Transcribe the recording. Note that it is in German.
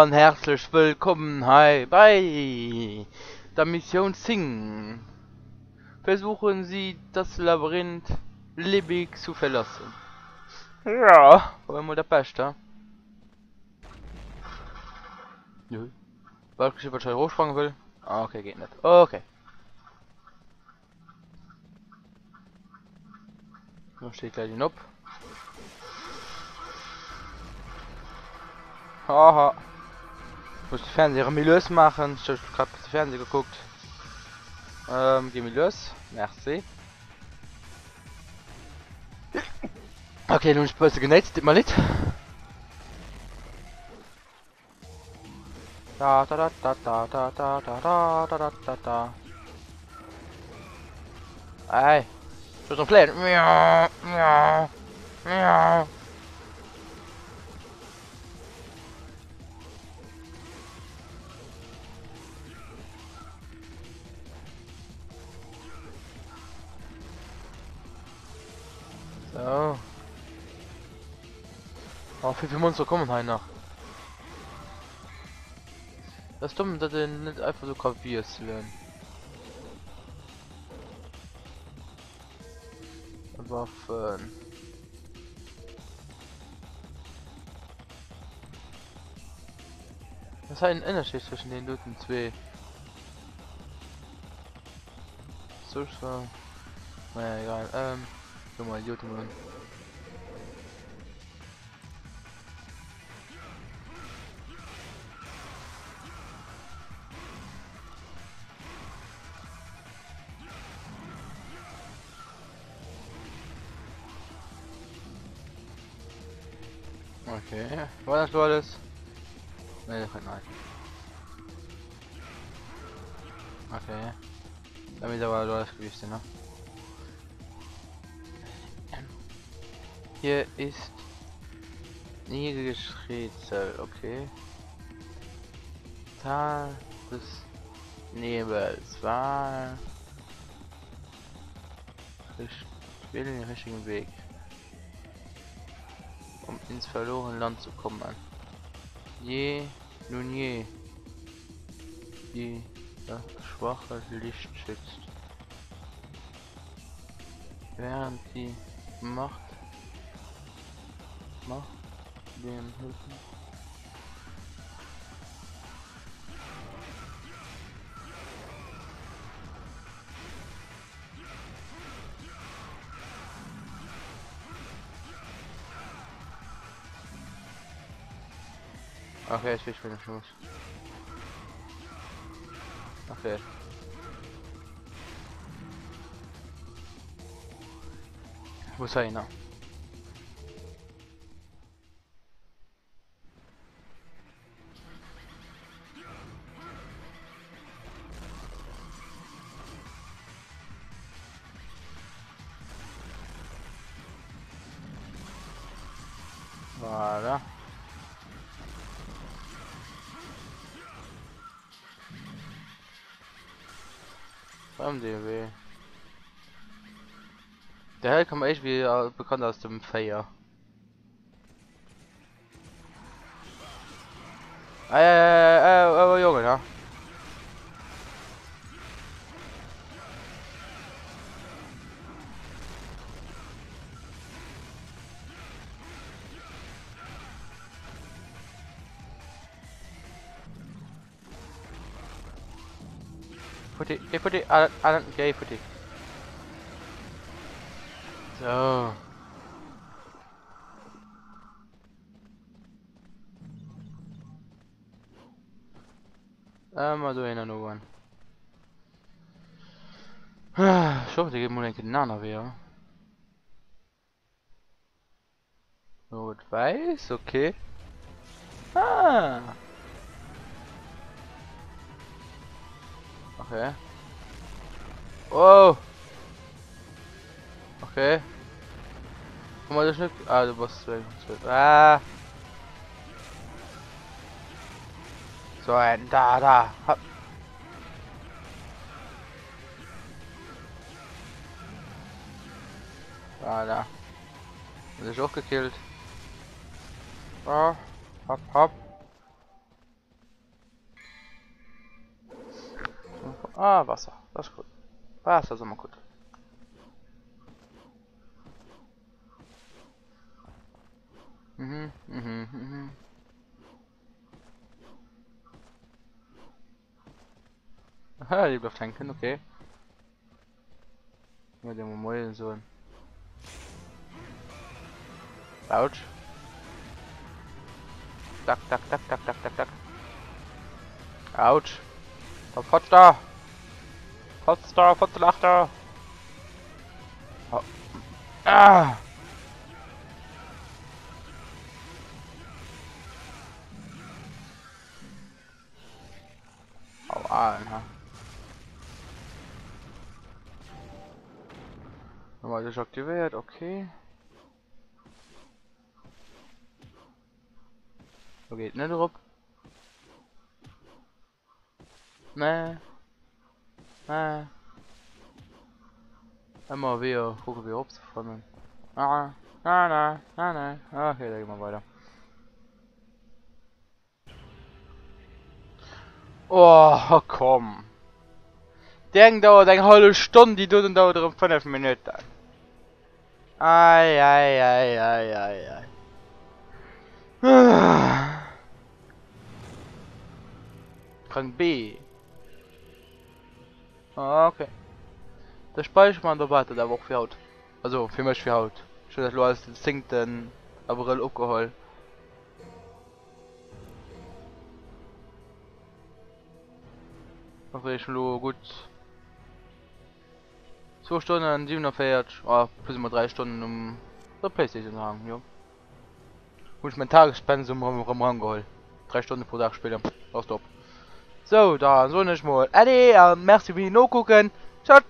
und herzlich willkommen hi bei der Mission Sing. Versuchen Sie das Labyrinth lebendig zu verlassen. Ja, wollen wir der Beste. Nö. Weil ich wahrscheinlich hochspringen will. Ah, okay, geht nicht. Okay. Dann steht gleich den ab. Haha. Ich muss die Fernseher mir los machen. Ich habe gerade den Fernseher geguckt. Geh mir los. Merci. Okay, nun ist böse genetzt, mal nicht. Da da da da da da da da da da da da. Ey, du bist ein Plan. Miau, miau, miau. So. Oh, wie viele Monster kommen halt noch? Das ist dumm, dass du nicht einfach so kapierst werden. Waffen. Was ist ein Unterschied zwischen den Looten zwei? So schon. Naja, egal. Guck mal, YouTube. Okay. War das alles? Ne, das kann nein. Okay. Damit aber alles gewesen, ne? Hier ist niedriges Rätsel, okay. Tal des Nebels war. Ich will den richtigen Weg, um ins verlorene Land zu kommen. Nun je, die das schwache Licht schützt, während die Macht dem Hilfen. Okay, ich will den Schuss. Okay. Wo ist er noch? Voilà. MDW. Der Hell kommt echt wie bekannt aus dem Feier. Aber Junge, ne? Put it, Alan, gay, put it. So. Mal do in another one. Ich hoffe, die geben mir einen Nana wieder. Rot-Weiß, okay. Ah. Okay. Oh. Okay. Guck mal, das nicht. Ah, du bist weg. Ah. So ein da. Hab. Ah, da. Das ist auch gekillt. Ah. Hopp. Ah, Wasser. Das ist gut. Wasser ist immer gut. Mhm. Aha, die bleibt tanken, okay. Ja, den mal so. Autsch. Tak. Autsch. Was fotzt da? Fotzt da. Oh. Ah! Hau an, ha. Nochmal desaktiviert, okay. So geht nicht drauf. Nee. Immer wieder gucken wir ob von. Okay, da gehen wir weiter. Oh, komm. Der dauert eine halbe Stunde, die dauert 5 Minuten. Ei. Rang B. Okay. Der Speichermann der Warte, der war auch für Haut. Also, für mich für Haut. Schon dass du als singt den April abgeholt. Noch ich schon gut. 2 Stunden, 47. Oh, plus mal 3 Stunden um der Playstation zu haben, ja. Und ich mein Tagespensum rangeholt. 3 Stunden pro Tag später. Auf Stop. So, da so nicht mal. Ade, merci wie no gucken. Ciao.